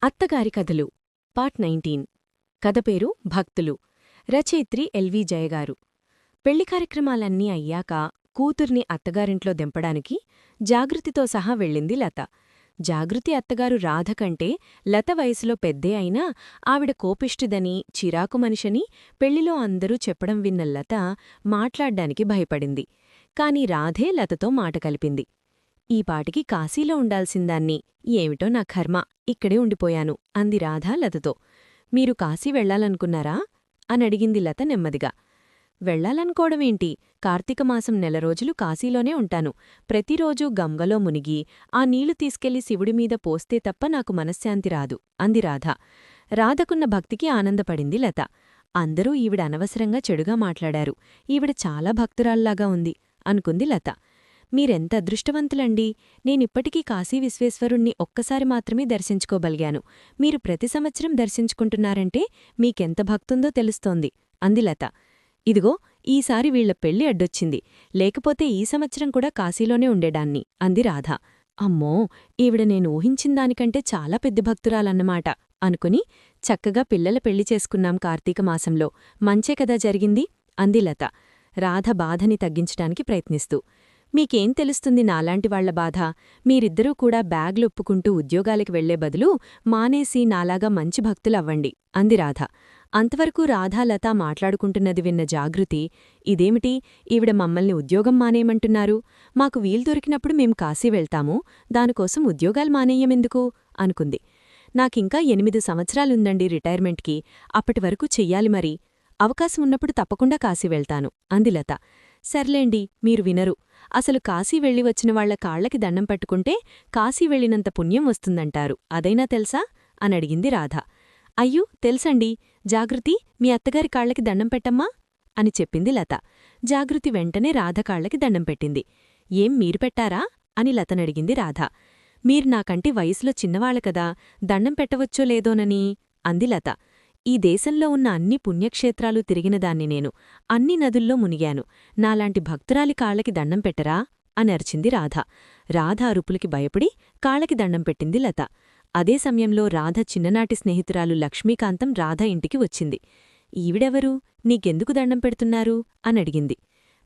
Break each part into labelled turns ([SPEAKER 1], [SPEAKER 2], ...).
[SPEAKER 1] అత్తగారి కథలు పార్ట్ 19 కథ పేరు భక్తులు రచయిత్రి ఎల్వి జయగారు. పెళ్లి కార్యక్రమాలన్నీ అయ్యాక కూతుర్ని అత్తగారింట్లో దింపడానికి జాగృతితో సహా వెళ్ళింది లత. జాగృతి అత్తగారు రాధ కంటే లత వయసులో పెద్దే అయినా ఆవిడ కోపిష్టిదని, చిరాకు మనిషని పెళ్లిలో అందరూ చెప్పడం విన్న లత మాట్లాడ్డానికి భయపడింది. కాని రాధే లతతో మాట కలిపింది. ఈ పాటికి కాశీలో ఉండాల్సిందాన్ని, ఏమిటో నా కర్మ, ఇక్కడే ఉండిపోయాను అంది రాధ లతతో. మీరు కాశీ వెళ్లాలనుకున్నారా అనడిగింది లత నెమ్మదిగా. వెళ్లాలనుకోవడమేంటి, కార్తీకమాసం 4 రోజులు కాశీలోనే ఉంటాను. ప్రతిరోజూ గంగలో మునిగి ఆ నీళ్లు తీసుకెళ్లి శివుడిమీద పోస్తే తప్ప నాకు మనశ్శాంతి రాదు అంది రాధ. రాధకున్న భక్తికి ఆనందపడింది లత. అందరూ ఈవిడ అనవసరంగా చెడుగా మాట్లాడారు, ఈవిడ చాలా భక్తురాల్లాగా ఉంది అనుకుంది లత. మీరెంత అదృష్టవంతులండి, నేనిప్పటికీ కాశీ విశ్వేశ్వరుణ్ణి ఒక్కసారి మాత్రమే దర్శించుకోగలిగాను. మీరు ప్రతి సంవత్సరం దర్శించుకుంటున్నారంటే మీకెంత భక్తుందో తెలుస్తోంది అంది లత. ఇదిగో ఈసారి వీళ్ల పెళ్లి అడ్డొచ్చింది, లేకపోతే ఈ సంవత్సరం కూడా కాశీలోనే ఉండేడాన్ని అంది రాధ. అమ్మో, ఈవిడ నేను ఊహించిందానికంటే చాలా పెద్ద భక్తురాలన్నమాట అనుకుని చక్కగా పిల్లల పెళ్లి చేసుకున్నాం కార్తీకమాసంలో, మంచే కదా జరిగింది అంది లత, రాధ బాధని తగ్గించటానికి ప్రయత్నిస్తూ. మీకేం తెలుస్తుంది నాలాంటివాళ్ల బాధ, మీరిద్దరూ కూడా బ్యాగ్లొప్పుకుంటూ ఉద్యోగాలకి వెళ్లే బదులు మానేసి నాలాగా మంచి భక్తులవ్వండి అంది రాధ. అంతవరకు రాధాలత మాట్లాడుకుంటున్నది విన్న జాగృతి, ఇదేమిటి, ఈవిడ మమ్మల్ని ఉద్యోగం మానేయమంటున్నారు, మాకు వీలు దొరికినప్పుడు మేం కాశీ వెళ్తాము, దానికోసం ఉద్యోగాలు మానేయమెందుకు అనుకుంది. నాకింకా 8 సంవత్సరాలుందండి రిటైర్మెంట్కి, అప్పటివరకు చెయ్యాలి మరి, అవకాశం ఉన్నప్పుడు తప్పకుండా కాశీ వెళ్తాను అంది లత. సర్లేండి, మీరు వినరు, అసలు కాశీ వెళ్ళి వచ్చిన వాళ్ల కాళ్లకి దండం పట్టుకుంటే కాశీ వెళ్ళినంత పుణ్యం వస్తుందంటారు, అదైనా తెలుసా అనడిగింది రాధ. అయ్యూ తెలుసండి, జాగృతి మీ అత్తగారి కాళ్లకి దండం పెట్టమ్మా అని చెప్పింది లత. జాగృతి వెంటనే రాధ కాళ్లకి దండం పెట్టింది. ఏం మీరు పెట్టారా అని లతనడిగింది రాధ. మీరు నాకంటే వయసులో చిన్నవాళ్లకదా, దండం పెట్టవచ్చో లేదోనని అంది లత. ఈ దేశంలో ఉన్న అన్ని పుణ్యక్షేత్రాలు తిరిగినదాన్ని నేను, అన్ని నదుల్లో మునిగాను, నాలాంటి భక్తురాలి కాళ్లకి దండం పెట్టరా అని అరిచింది రాధ. రాధ అరుపులకి భయపడి కాళ్లకి దండం పెట్టింది లత. అదే సమయంలో రాధ చిన్ననాటి స్నేహితురాలు లక్ష్మీకాంతం రాధ ఇంటికి వచ్చింది. ఈవిడెవరు, నీకెందుకు దండం పెడుతున్నారు అనడిగింది.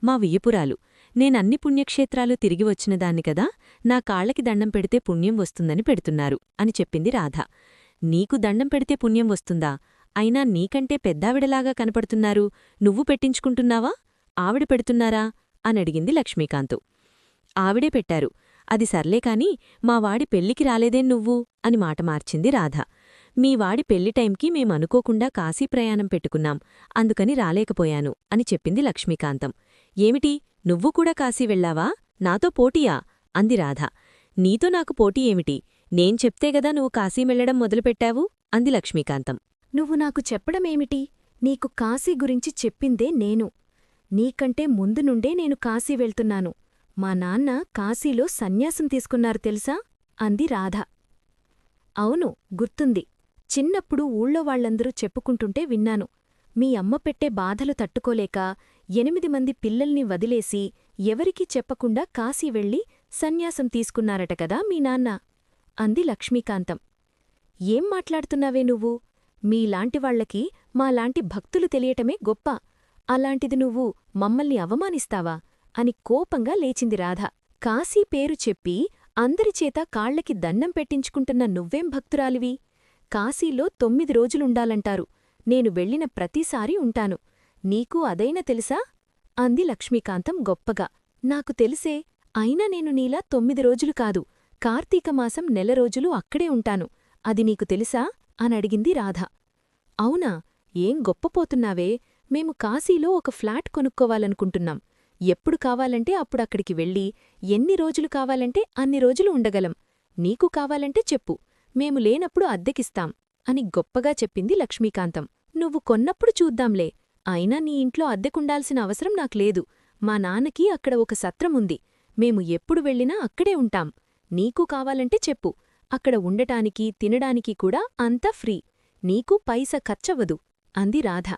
[SPEAKER 1] మా వియ్యపురాలు, నేనన్ని పుణ్యక్షేత్రాలు తిరిగి వచ్చినదాన్ని కదా, నా కాళ్లకి దండం పెడితే పుణ్యం వస్తుందని పెడుతున్నారు అని చెప్పింది రాధ. నీకు దండం పెడితే పుణ్యం వస్తుందా, అయినా నీకంటే పెద్దావిడలాగా కనపడుతున్నారు, నువ్వు పెట్టించుకుంటున్నావా, ఆవిడ పెడుతున్నారా అనడిగింది లక్ష్మీకాంతు. ఆవిడే పెట్టారు, అది సర్లేకాని మావాడి పెళ్లికి రాలేదేం నువ్వు అని మాట మార్చింది రాధ. మీవాడి పెళ్లి టైంకి మేమనుకోకుండా కాశీ ప్రయాణం పెట్టుకున్నాం, అందుకని రాలేకపోయాను అని చెప్పింది లక్ష్మీకాంతం. ఏమిటి, నువ్వు కూడా కాశీ వెళ్లావా, నాతో పోటీయా అంది రాధ. నీతో నాకు పోటీ ఏమిటి, నేను చెప్తేగదా నువ్వు కాశీ వెళ్లడం మొదలుపెట్టావు అంది లక్ష్మీకాంతం.
[SPEAKER 2] నువ్వు నాకు చెప్పడమేమిటి, నీకు కాశీ గురించి చెప్పిందే నేను. నీకంటే ముందు నుండే నేను కాశీ వెళ్తున్నాను. మా నాన్న కాశీలో సన్యాసం తీసుకున్నారు తెలుసా అంది రాధ. అవును, గుర్తుంది, చిన్నప్పుడు ఊళ్ళో వాళ్లందరూ చెప్పుకుంటుంటే విన్నాను. మీ అమ్మ పెట్టే బాధలు తట్టుకోలేక 8 మంది పిల్లల్ని వదిలేసి ఎవరికీ చెప్పకుండా కాశీ వెళ్ళి సన్యాసం తీసుకున్నారట కదా మీ నాన్న అంది లక్ష్మీకాంతం. ఏం మాట్లాడుతున్నావే నువ్వు, మీలాంటివాళ్లకి మాలాంటి భక్తులు తెలియటమే గొప్ప, అలాంటిది నువ్వు మమ్మల్ని అవమానిస్తావా అని కోపంగా లేచింది రాధ. కాశీ పేరు చెప్పి అందరిచేత కాళ్లకి దండం పెట్టించుకుంటున్న నువ్వేం భక్తురాలివి, కాశీలో 9 రోజులుండాలంటారు, నేను వెళ్లిన ప్రతిసారీ ఉంటాను, నీకు అదైనా తెలుసా అంది లక్ష్మీకాంతం గొప్పగా. నాకు తెలిసే, అయినా నేను నీలా 9 రోజులు కాదు, కార్తీకమాసం 1 రోజులు అక్కడే ఉంటాను, అది నీకు తెలుసా అనడిగింది రాధ. అవునా, ఏం గొప్పపోతున్నావే, మేము కాశీలో ఒక ఫ్లాట్ కొనుక్కోవాలనుకుంటున్నాం, ఎప్పుడు కావాలంటే అప్పుడక్కడికి వెళ్ళి ఎన్ని రోజులు కావాలంటే అన్ని రోజులు ఉండగలం, నీకు కావాలంటే చెప్పు, మేము లేనప్పుడు అద్దెకిస్తాం అని గొప్పగా చెప్పింది లక్ష్మీకాంతం. నువ్వు కొన్నప్పుడు చూద్దాంలే, అయినా నీ ఇంట్లో అద్దెకుండాల్సిన అవసరం నాకులేదు, మా నాన్నకి అక్కడ ఒక సత్రముంది, మేము ఎప్పుడు వెళ్ళినా అక్కడే ఉంటాం, నీకు కావాలంటే చెప్పు, అక్కడ ఉండటానికి తినడానికి కూడా అంతా ఫ్రీ, నీకు పైసా ఖర్చవదు అంది రాధ.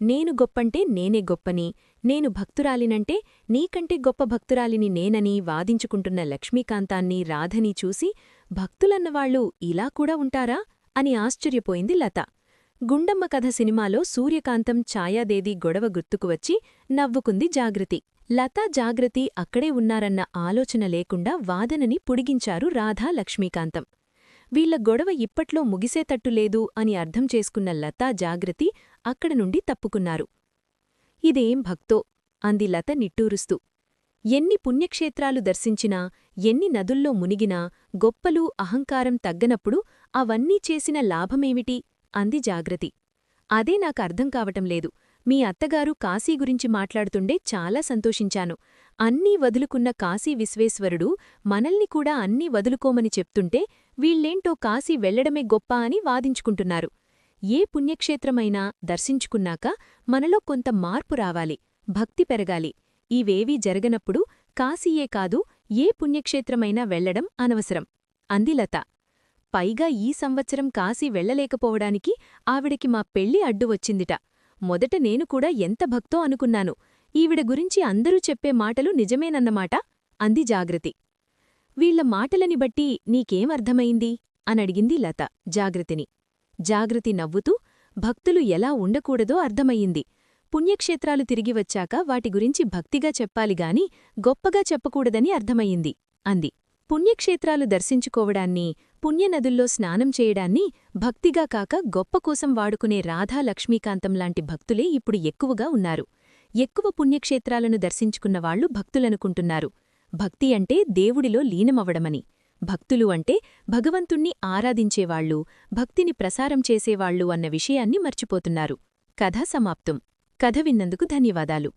[SPEAKER 2] నేను గొప్పంటే నేనే గొప్పని, నేను భక్తురాలినంటే నీకంటే గొప్ప భక్తురాలిని నేనని వాదించుకుంటున్న లక్ష్మీకాంతాన్ని రాధని చూసి, భక్తులన్నవాళ్లు ఇలా కూడా ఉంటారా అని ఆశ్చర్యపోయింది లత. గుండమ్మ కథ సినిమాలో సూర్యకాంతం ఛాయాదేవి గొడవ గుర్తుకువచ్చి నవ్వుకుంది జాగృతి. లతా జాగృతి అక్కడే ఉన్నారన్న ఆలోచన లేకుండా వాదనని పొడిగించారు రాధా లక్ష్మీకాంతం. వీళ్ల గొడవ ఇప్పట్లో ముగిసేతట్టులేదు అని అర్థం చేసుకున్న లతా జాగృతి అక్కడ నుండి తప్పుకున్నారు. ఇదేం భక్తో అంది లత నిట్టూరుస్తూ. ఎన్ని పుణ్యక్షేత్రాలు దర్శించినా, ఎన్ని నదుల్లో మునిగినా గొప్పలు అహంకారం తగ్గనప్పుడు అవన్నీ చేసిన లాభమేమిటి అంది జాగృతి. అదే నాకర్థం కావటంలేదు. మీ అత్తగారు కాశీ గురించి మాట్లాడుతుండే చాలా సంతోషించాను. అన్నీ వదులుకున్న కాశీ విశ్వేశ్వరుడు మనల్ని కూడా అన్నీ వదులుకోమని చెప్తుంటే వీళ్ళేంటో కాశీ వెళ్లడమే గొప్ప అని వాదించుకుంటున్నారు. ఏ పుణ్యక్షేత్రమైనా దర్శించుకున్నాక మనలో కొంత మార్పు రావాలి, భక్తి పెరగాలి. ఇవేవీ జరగనప్పుడు కాశీయే కాదు ఏ పుణ్యక్షేత్రమైనా వెళ్లడం అనవసరం అంది లత. పైగా ఈ సంవత్సరం కాశీ వెళ్లలేకపోవడానికి ఆవిడకి మా పెళ్లి అడ్డు వచ్చిందిట. మొదట నేను కూడా ఎంత భక్తో అనుకున్నాను. ఈవిడ గురించి అందరూ చెప్పే మాటలు నిజమేనన్నమాట అంది జాగృతి. వీళ్ల మాటలని బట్టి నీకేమర్థమైంది అనడిగింది లత జాగృతిని. జాగృతి నవ్వుతూ భక్తులు ఎలా ఉండకూడదో అర్థమయ్యింది. పుణ్యక్షేత్రాలు తిరిగి వచ్చాక వాటి గురించి భక్తిగా చెప్పాలిగాని గొప్పగా చెప్పకూడదని అర్థమయ్యింది అంది. పుణ్యక్షేత్రాలు దర్శించుకోవడాన్ని, పుణ్యనదుల్లో స్నానం చేయడాన్ని భక్తిగా కాక గొప్ప కోసం వాడుకునే రాధా లక్ష్మీకాంతంలాంటి భక్తులే ఇప్పుడు ఎక్కువగా ఉన్నారు. ఎక్కువ పుణ్యక్షేత్రాలను దర్శించుకున్నవాళ్లు భక్తులనుకుంటున్నారు. భక్తి అంటే దేవుడిలో లీనమవడమని. భక్తులు అంటే భగవంతుణ్ణి ఆరాధించేవాళ్లు, భక్తిని ప్రసారం చేసేవాళ్లు అన్న విషయాన్ని మర్చిపోతున్నారు. కథ సమాప్తం. కథ విన్నందుకు ధన్యవాదాలు.